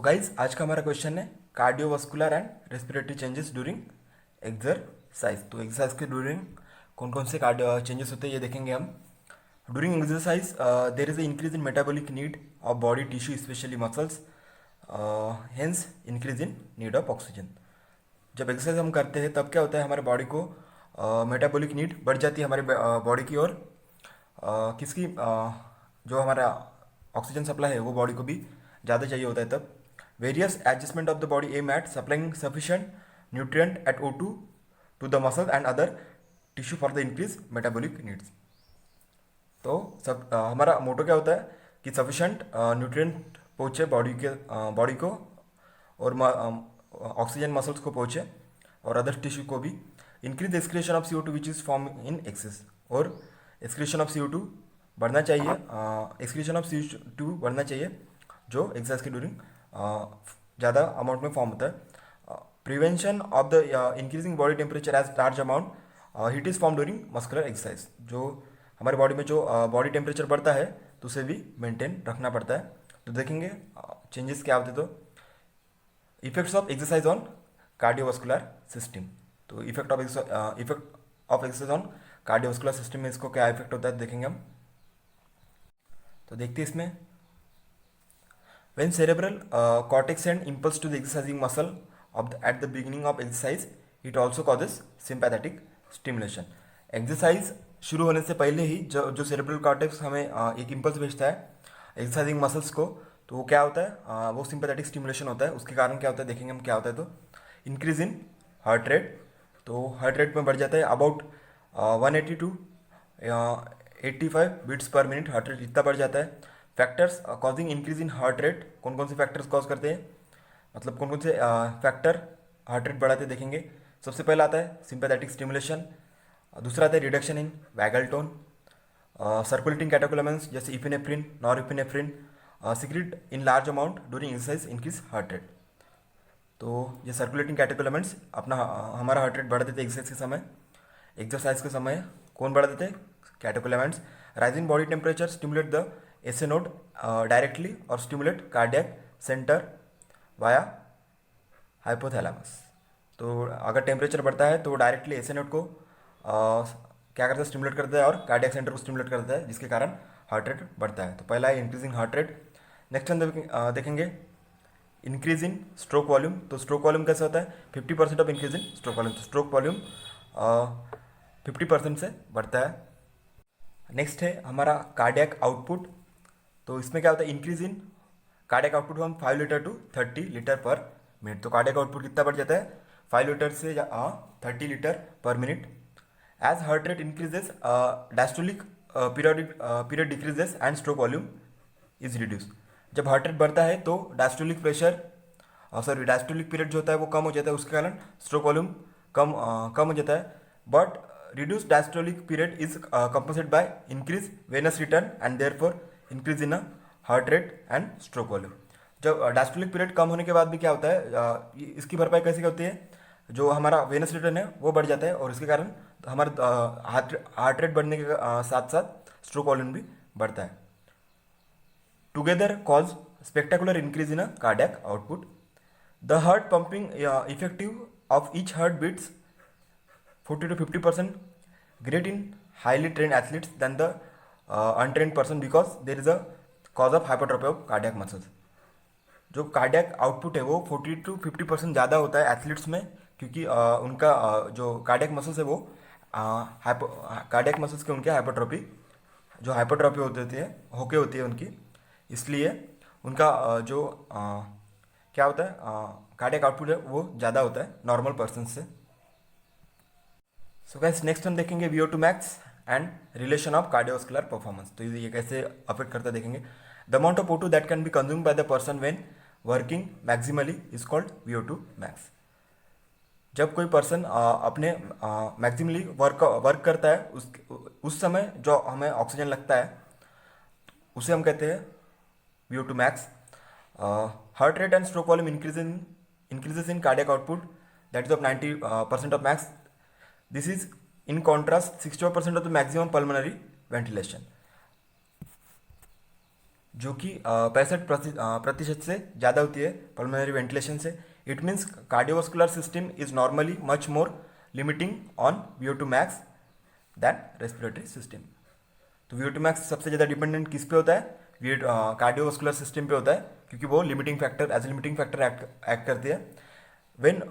Guys आज का हमारा क्वेश्चन है cardiovascular and respiratory changes during exercise. तो एक्सरसाइज के ड्यूरिंग कौन कौन से कार्डियो चेंजेस होते हैं ये देखेंगे हम। During exercise there is increase in metabolic need of body tissue specially muscles, hence increase in need of oxygen. जब एक्सरसाइज हम करते हैं तब क्या होता है, हमारे बॉडी को मेटाबॉलिक नीड बढ़ जाती है हमारे बॉडी की, और किसकी जो हमारा ऑक्सीजन सप्लाई है वो बॉडी को भी ज़्यादा चाहिए होता है। तब various adjustment of the body aim at supplying sufficient nutrient at O2 to the muscle and other tissue for the increase metabolic needs. तो सब हमारा मोटो क्या होता है कि सफिशिएंट न्यूट्रिएंट पहुँचे बॉडी को, और ऑक्सीजन मसल्स को पहुँचे और अदर टिश्यू को भी। Increase excretion of CO2 which is form in excess, और एक्सक्रीशन ऑफ CO2 बढ़ना चाहिए, एक्सक्रीशन ऑफ CO2 बढ़ना चाहिए जो एक्सरसाइज के ड्यूरिंग ज़्यादा अमाउंट में फॉर्म होता है। Prevention of the increasing body temperature as large amount heat is form during muscular exercise. जो हमारे बॉडी में जो बॉडी टेम्परेचर बढ़ता है तो उसे भी मेंटेन रखना पड़ता है। तो देखेंगे चेंजेस क्या होते हैं। तो effects of exercise on cardiovascular system. तो effect of exercise on cardiovascular system में इसको क्या इफेक्ट होता है देखेंगे हम। तो देखते हैं इसमें, when cerebral cortex send impulse to the exercising muscle at the beginning of exercise, it also causes sympathetic stimulation। Exercise शुरू होने से पहले ही जो सेरेब्रल कॉर्टेक्स हमें एक इम्पल्स भेजता है एक्सरसाइजिंग मसल्स को, तो वो क्या होता है, वो सिंपैथेटिक स्टिमुलेशन होता है। उसके कारण क्या होता है देखेंगे हम क्या होता है। तो इंक्रीज इन हार्ट रेट, तो हार्ट रेट में बढ़ जाता है about 180 to 85 beats per minute, heart rate इतना बढ़ जाता है। Factors causing increase in heart rate, कौन कौन से फैक्टर्स कॉज करते हैं, मतलब कौन कौन से फैक्टर हार्ट रेट बढ़ाते देखेंगे। सबसे पहला आता है सिंपैथेटिक स्टिमुलेशन, दूसरा आता है reduction in vagal tone, circulating catecholamines जैसे epinephrine, norepinephrine secrete in large amount during exercise increase heart rate. तो ये सर्कुलेटिंग कैटेकोलेमेंट्स अपना हमारा हार्ट रेट बढ़ा देते एक्सरसाइज के समय कौन बढ़ा देते, catecholamines. Rising body temperature stimulate the SA node directly और stimulate cardiac centre via hypothalamus. तो अगर टेम्परेचर बढ़ता है तो डायरेक्टली एसए नोड को क्या करता है, स्टिमुलेट करता है, और कार्डियक सेंटर को स्टिमुलेट करता है, जिसके कारण हार्ट रेट बढ़ता है। तो पहला है इंक्रीजिंग हार्ट रेट। नेक्स्ट हम देखेंगे इंक्रीज इन स्ट्रोक वॉल्यूम। तो स्ट्रोक वॉल्यूम कैसे होता है, 50% of increase in stroke volume. तो स्ट्रोक वॉल्यूम 50% से बढ़ता है। नेक्स्ट है हमारा कार्डियक आउटपुट। तो इसमें क्या होता है, इंक्रीज इन कार्डियक आउटपुट हम 5 litre to 30 litre per minute. तो कार्डियक आउटपुट कितना बढ़ जाता है, 5 लीटर से 30 litre per minute. As heart rate increases diastolic period decreases and stroke volume is reduce. जब हार्ट रेट बढ़ता है तो डायस्टोलिक पीरियड जो होता है वो कम हो जाता है, उसके कारण स्ट्रोक वॉल्यूम कम हो जाता है। But reduced diastolic period is compensated by increased venous return and therefore increase in heart rate and stroke volume। जब डायस्टोलिक पीरियड कम होने के बाद भी क्या होता है, इसकी भरपाई कैसे होती है, जो हमारा वेनस रिटर्न है वो बढ़ जाता है, और इसके कारण हमारा हार्ट रेट बढ़ने के साथ साथ स्ट्रोक वॉल्यूम भी बढ़ता है। Together cause spectacular increase in cardiac output. The heart pumping effective of each heart beats 40 to 50% great in highly trained athletes than the untrained person because there is a cause of hypertrophy of cardiac muscles। जो cardiac output है वो 40 to 50% ज़्यादा होता है athletes में, क्योंकि उनका जो कार्डियक मसल्स है वो कार्डियक मसल्स के उनके हाइपरट्रॉफी होती है उनकी, इसलिए उनका जो क्या होता है कार्डियक आउटपुट है वो ज़्यादा होता है नॉर्मल पर्सन से। सो गाइस नेक्स्ट हम देखेंगे VO2 max and relation of cardiovascular performance. तो ये कैसे अफेक्ट करता है देखेंगे। The amount of O2 that can be consume by the person when working maximally is called VO2 max। जब कोई पर्सन अपने मैक्सिमली वर्क करता है उस समय जो हमें ऑक्सीजन लगता है उसे हम कहते हैं VO2 max। Heart rate and stroke volume increases in cardiac output that is of 90% of max. This is in contrast 65% of the maximum pulmonary ventilation। जो कि 65% से ज़्यादा होती है पल्मोनरी वेंटिलेशन से. It means cardiovascular system is normally much more limiting on VO2 max than respiratory system. तो VO2 max सबसे ज़्यादा डिपेंडेंट किस पे होता है? कार्डियोवास्कुलर सिस्टम पे होता है, क्योंकि वो limiting factor as a limiting factor act करती है. When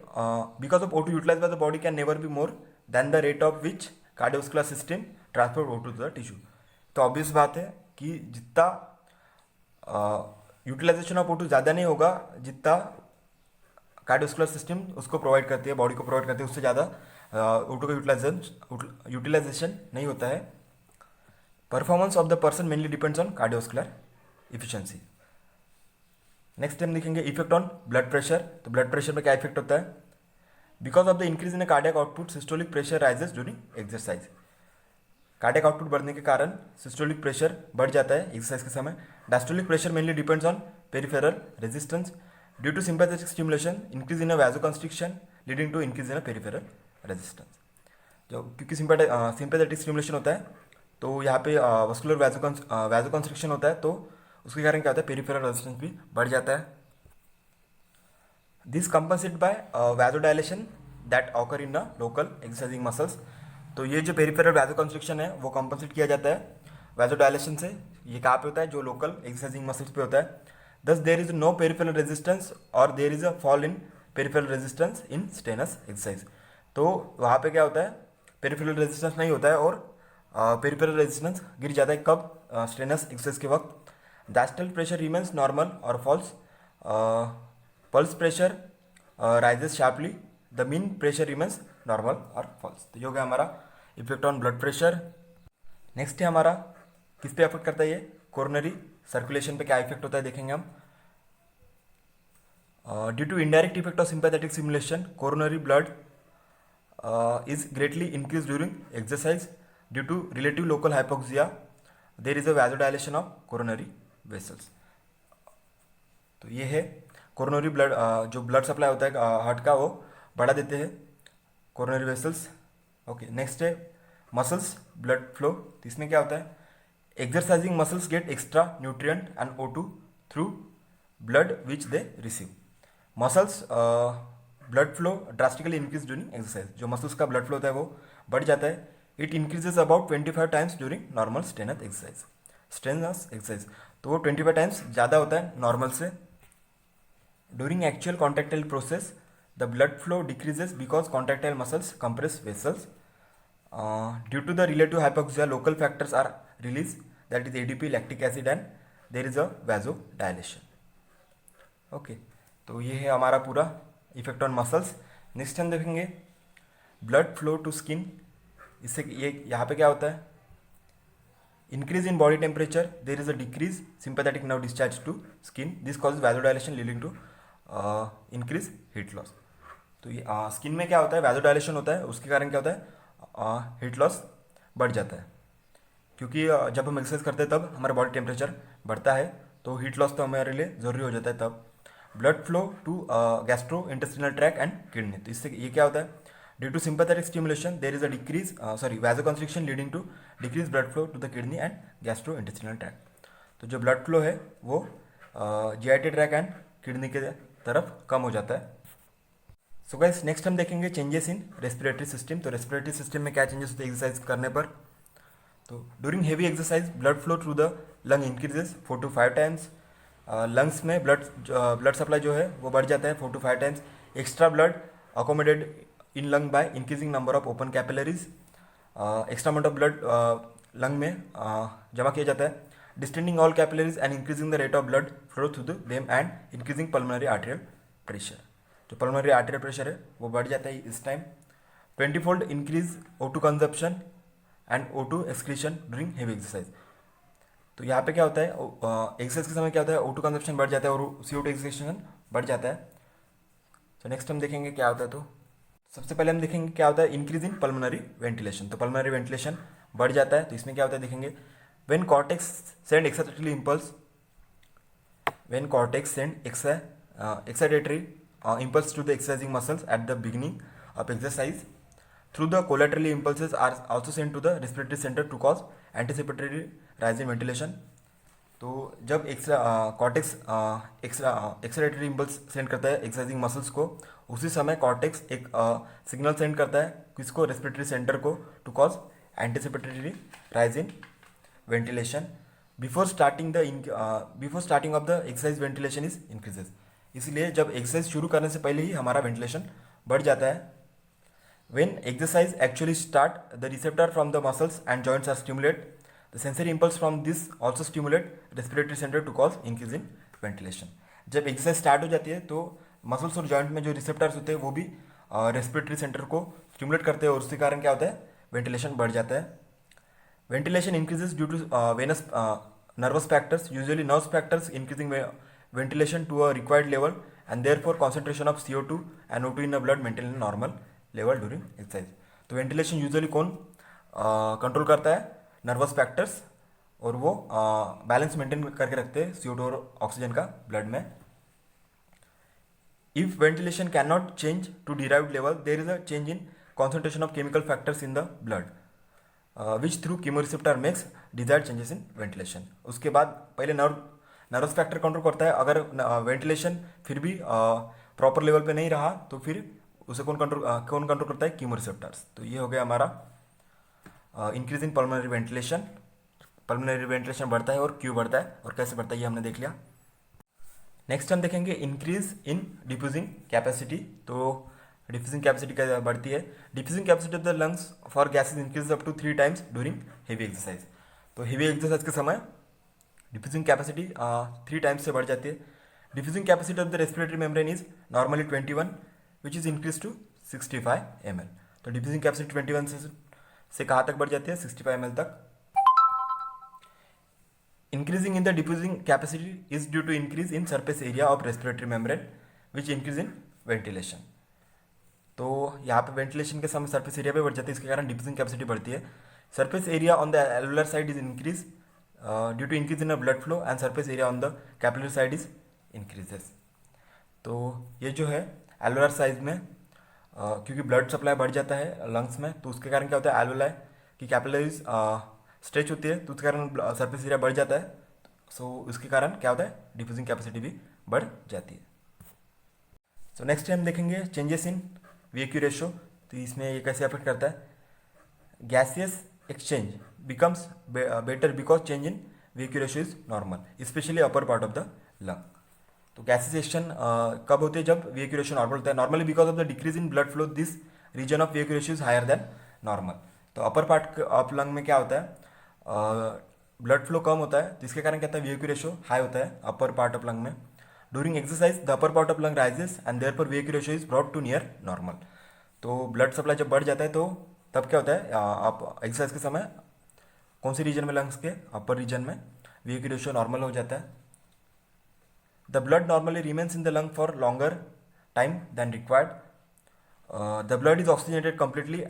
because of O2 utilized by the body can never be more than the rate of which cardiovascular system transport O2 to the tissue. तो obvious बात है कि जितना utilisation of O2 ज़्यादा नहीं होगा, जितना कार्डियोवास्कुलर सिस्टम उसको प्रोवाइड करती है, बॉडी को प्रोवाइड करती है, उससे ज़्यादा O2 का यूटिलाइजेशन नहीं होता है. Performance of the person mainly depends on cardiovascular efficiency. Next हम देखेंगे इफेक्ट ऑन ब्लड प्रेशर. तो ब्लड प्रेशर में क्या इफेक्ट होता है? Because of the increase in cardiac output systolic pressure rises during exercise. Cardiac output बढ़ने के कारण सिस्टोलिक प्रेशर बढ़ जाता है एक्सरसाइज के समय. Diastolic pressure mainly depends on peripheral resistance due to sympathetic stimulation increase in a vasoconstriction leading to increase in a peripheral resistance. जो क्योंकि सिंपैथेटिक स्टिमुलेशन होता है तो यहाँ पे वस्कुलर वैसोकंस्ट्रिक्शन होता है, तो उसके कारण क्या होता है? पेरिफेरल रेजिस्टेंस भी बढ़ जाता है. This compensate by vasodilation that occur in the local exercising muscles. तो ये जो पेरिफेरल वैसोकंस्ट्रिक्शन है वो कंपनसेट किया जाता है वैसोडायलेशन से. ये कहाँ पे होता है? जो लोकल एक्सरसाइजिंग मसल्स पे होता है. Thus there is no peripheral resistance और there is a fall in peripheral resistance in strenuous exercise. तो वहाँ पे क्या होता है? पेरिफेरल रेजिस्टेंस नहीं होता है और पेरिफेरल रेजिस्टेंस गिर जाता है. कब? स्टेनस एक्सरसाइज के वक्त. डायस्टल प्रेशर रिमेन्स नॉर्मल और falls. Pulse pressure rises sharply. The mean pressure remains normal और फॉल्स. तो ये हो गया हमारा effect on blood pressure. Next है हमारा किस पे अफेक्ट करता है? ये कोरोनरी सर्कुलेशन पे क्या इफेक्ट होता है देखेंगे हम. Due to indirect effect of sympathetic stimulation coronary blood is greatly increased during exercise due to relative local hypoxia. There is a vasodilation of coronary vessels. तो ये है कोरोनरी ब्लड, जो ब्लड सप्लाई होता है हार्ट का वो बढ़ा देते हैं कोरोनरी वेसल्स. ओके, नेक्स्ट है मसल्स ब्लड फ्लो. तो इसमें क्या होता है? Exercising muscles get extra nutrient and O2 through blood which they receive. Muscles blood flow drastically increase during exercise. जो मसल्स का ब्लड फ्लो होता है वो बढ़ जाता है. It increases about 25 times during normal stannous exercise. तो वो 25 टाइम्स ज़्यादा होता है नॉर्मल से. During actual contractile process the blood flow decreases because contractile muscles compress vessels. Due to the relative hypoxia local factors are release, that is ADP, lactic acid, and there is a vasodilation. Okay, तो ये है हमारा पूरा effect on muscles. Next हम देखेंगे blood flow to skin. इससे ये यहाँ पे क्या होता है? Increase in body temperature, there is a decrease sympathetic nerve discharge to skin. This causes vasodilation leading to increase heat loss. तो ये स्किन में क्या होता है? वैसोडायलेशन होता है, उसके कारण क्या होता है? हीट लॉस बढ़ जाता है, क्योंकि जब हम एक्सरसाइज करते हैं तब हमारा बॉडी टेम्परेचर बढ़ता है, तो हीट लॉस तो हमारे लिए ज़रूरी हो जाता है तब. Blood flow to gastro intestinal tract and kidney. तो इससे ये क्या होता है? Due to sympathetic stimulation there is a decrease vasoconstriction leading to decrease blood flow to the kidney and gastro intestinal tract. तो जो ब्लड फ्लो है वो GIT ट्रैक एंड किडनी के तरफ कम हो जाता है. सो गाइस, नेक्स्ट हम देखेंगे चेंजेस इन रेस्पिरेटरी सिस्टम. तो रेस्पिरेटरी सिस्टम में क्या चेंजेस होते हैं एक्सरसाइज करने पर? तो during heavy exercise blood flow through the lung increases 4 to 5 times. Lungs में ब्लड सप्लाई जो है वो बढ़ जाता है 4 to 5 times. Extra blood accommodated in lung by increasing number of open capillaries. Extra amount of blood lung में जमा किया जाता है. Distending all capillaries and increasing the rate of blood flow through them and increasing pulmonary arterial pressure. जो pulmonary arterial pressure है वो बढ़ जाता है इस time. 20-fold increase O2 consumption and O2 excretion during heavy exercise. तो यहाँ पे क्या होता है? एक्सरसाइज के समय क्या होता है? O2 कंजप्शन बढ़ जाता है और CO2 एक्सक्रीशन बढ़ जाता है. तो नेक्स्ट हम देखेंगे क्या होता है. तो सबसे पहले हम देखेंगे क्या होता है इंक्रीज इन पल्मोनरी वेंटिलेशन. तो पल्मोनरी वेंटिलेशन बढ़ जाता है. तो इसमें क्या होता है देखेंगे. When cortex send excitatory impulse, when cortex send excitatory impulse to the exercising muscles at the beginning of exercise, through the collaterally impulses are also sent to the respiratory center to cause anticipatory rise in ventilation. तो जब extra cortex एक्सलेटरी impulse send करता है exercising muscles को, उसी समय cortex एक signal send करता है किसको, रेस्पिरेटरी सेंटर को, to cause anticipatory rise in ventilation before starting of the exercise ventilation is increases. इसलिए जब एक्सरसाइज शुरू करने से पहले ही हमारा वेंटिलेशन बढ़ जाता है। When exercise actually start, the receptor from the muscles and joints are stimulated. The sensory impulse from this also stimulate respiratory center to cause increase in ventilation. जब एक्सरसाइज स्टार्ट हो जाती है तो मसल्स और joint में जो receptors होते हैं वो भी रेस्पिरेटरी सेंटर को स्टिमुलेट करते हैं और उसके कारण क्या होता है, वेंटिलेशन बढ़ जाता है। Ventilation increases due to venous nervous factors, usually nerve factors increasing ventilation to a required level and therefore concentration of CO2 and O2 in the blood maintain in normal level during exercise. तो ventilation usually कौन control करता है, nervous factors, और वो balance maintain करके रखते हैं CO2 और ऑक्सीजन का ब्लड में। If ventilation can not change to derived level, there is a change in concentration of chemical factors in the blood which through chemoreceptor makes desired changes in ventilation. उसके बाद पहले nervous factor control करता है, अगर ventilation फिर भी proper level पे नहीं रहा तो फिर उसे कौन कंट्रोल करता है, कीमोरिसेप्टर्स। तो ये हो गया हमारा increase in pulmonary ventilation. Pulmonary ventilation बढ़ता है और क्यों बढ़ता है और कैसे बढ़ता है ये हमने देख लिया। नेक्स्ट हम देखेंगे इंक्रीज इन डिफ्यूजिंग कैपेसिटी। तो डिफ्यूजिंग कैपेसिटी क्या बढ़ती है, diffusing capacity of the lungs for gases increase up to 3 times during heavy exercise. तो हेवी एक्सरसाइज के समय डिफ्यूजिंग कैपेसिटी 3 times से बढ़ जाती है। Diffusing capacity of the respiratory membrane is normally 21 which is increase to 65 ml। तो diffusing capacity 21 से कहाँ तक बढ़ जाती है, 65 ml तक। Increasing in the diffusing capacity is due to increase in surface area of respiratory membrane which increase in ventilation. तो यहाँ पे वेंटिलेशन के समय सरफेस एरिया पे बढ़ जाती है, इसके कारण डिफ्यूजिंग कैपेसिटी बढ़ती है। Surface area on the alveolar side is increase due to increase in blood flow and surface area on the capillary side is increases. तो ये जो है एलुलर साइड में क्योंकि ब्लड सप्लाई बढ़ जाता है लंग्स में, तो उसके कारण क्या होता है, एलुलाई की कैपिलरीज स्ट्रेच होती है, तो उसके कारण सरफेस एरिया बढ़ जाता है। सो उसके कारण क्या होता है, डिफ्यूजिंग कैपेसिटी भी बढ़ जाती है। सो नेक्स्ट हम देखेंगे चेंजेस इन VAQ रेशो। तो इसमें ये कैसे अफेक्ट करता है, gaseous exchange becomes better because change in VAQ ratio is normal specially upper part of the lung. तो गैसेस एक्सचेंज कब होते हैं, जब VAQ रेशो नॉर्मल होता है। Normally because of the decrease in blood flow this region of VAQ ratio is higher than normal. तो upper part of lung में क्या होता है, ब्लड फ्लो कम होता है, जिसके कारण क्या होता है, VAQ रेशो हाई होता है अपर पार्ट ऑफ लंग में। During exercise the upper part of lung rises and therefore VAQ ratio is brought to near normal. तो ब्लड सप्लाई जब बढ़ जाता है तो तब क्या होता है, आप एक्सरसाइज के समय कौन सी रीजन में, लंग्स के अपर रीजन में VAQ रेशो नॉर्मल हो जाता है। The blood normally remains in the lung for longer time than required. The blood is oxygenated completely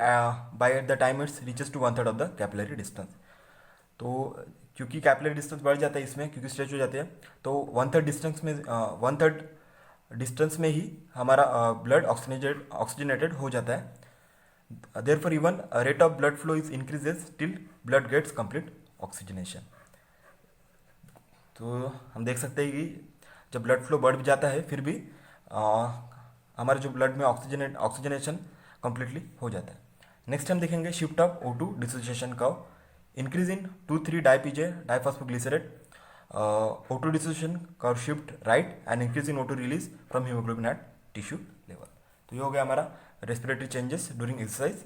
by the time its reaches to 1/3 of the capillary distance. तो क्योंकि capillary distance बढ़ जाता है इसमें, क्योंकि स्ट्रेच हो जाते हैं, तो 1/3 डिस्टेंस में ही हमारा ब्लड ऑक्सीजनेटेड हो जाता है। Therefore even rate of blood flow is increases till blood gets complete oxygenation. तो हम देख सकते हैं कि जब ब्लड फ्लो बढ़ जाता है फिर भी हमारे जो ब्लड में ऑक्सीजनेशन कंप्लीटली हो जाता है। नेक्स्ट हम देखेंगे shift of O2 dissociation curve. Increase in 2,3-DiPJ डाइफॉस्फोग्लिसरेट O2 dissociation curve shift right and increase in O2 release from hemoglobin at tissue level। तो ये हो गया हमारा रेस्पिरेटरी चेंजेस ड्यूरिंग एक्सरसाइज।